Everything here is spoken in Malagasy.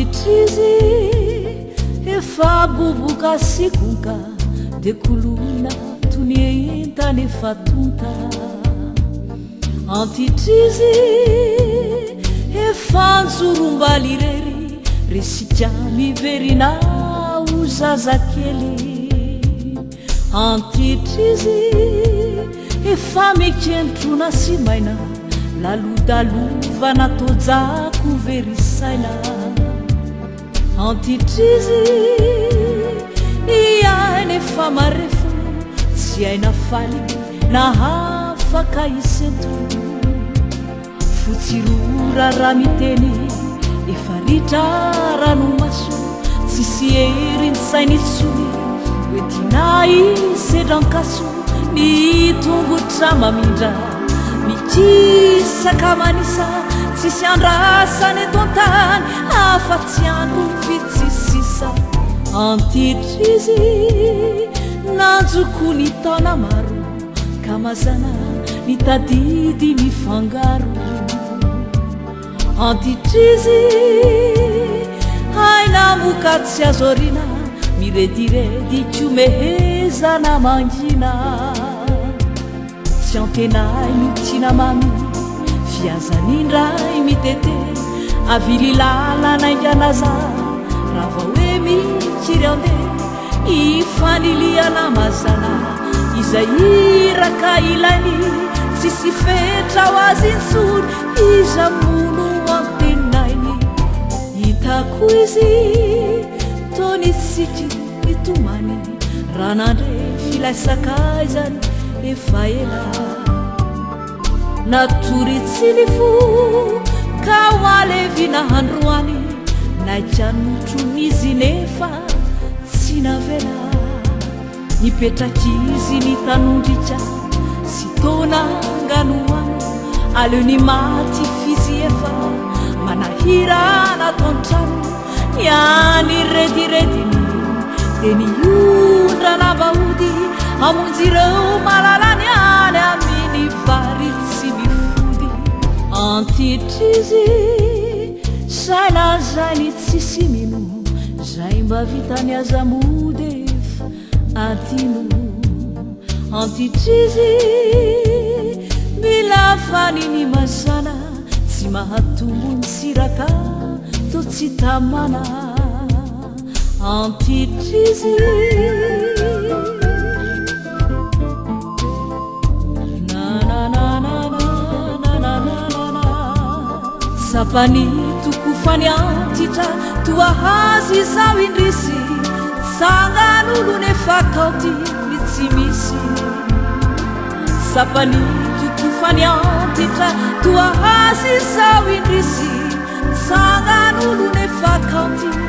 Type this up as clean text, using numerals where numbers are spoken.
antitrizy efa boboka sikonka de kolona tonientany efa tonta antitrizy efa njorombaly rery resika miverina o zazakely antitrizy efa mikentrona sy maina lalodalovana tojako verisaina antitrizy iaina efa marefo tsy aina faly na hafaka isento fotsirora raha miteny efa ritra ranomaso tsisy heriny sainitsony oetinay sedrankaso ny tongotra mamindra mikisaka manisa tsisy andrasany etontany afa-tsy andro vitsisisa antitrizy nanjoko ny taona maro ka mazana nitadidy mifangaro antitrizy haina moka tsy azorina mirediredy komehezana mangina tsy antenay mitina mamy fiazanindray mitete avily lalanainganaza raha va hoe mikiry ande ifaniliana mazana izay iraka ilainy tsisy fetra ho azy intsony iza mono antenainy hitako izy tony tsiky mitomany raha nandre filaisakaizany efa ela naturitsiny fo ka hoalevina handroany naikanotronizy nefa tsy navela nipetrakizy ny tanondrika sy tonanganoano aleo ny maty fizy efa manahirana tontrano niany redirediny de niondrana vaody amonjy ireo malalany any aminy vary tsy mifody antitrizy saina zany tsisy mino zay mba vitany azamody efa atino antitrizy mila faniny masana tsy mahatombony siraka to tsy tamana antitrizy sapany tokofany antitra toahazy zao indrisy sangan'olo nefa kaoty ny tsy misy sapany tokofany antitra toahazy zao indrisy sangan'olo nefa kaoty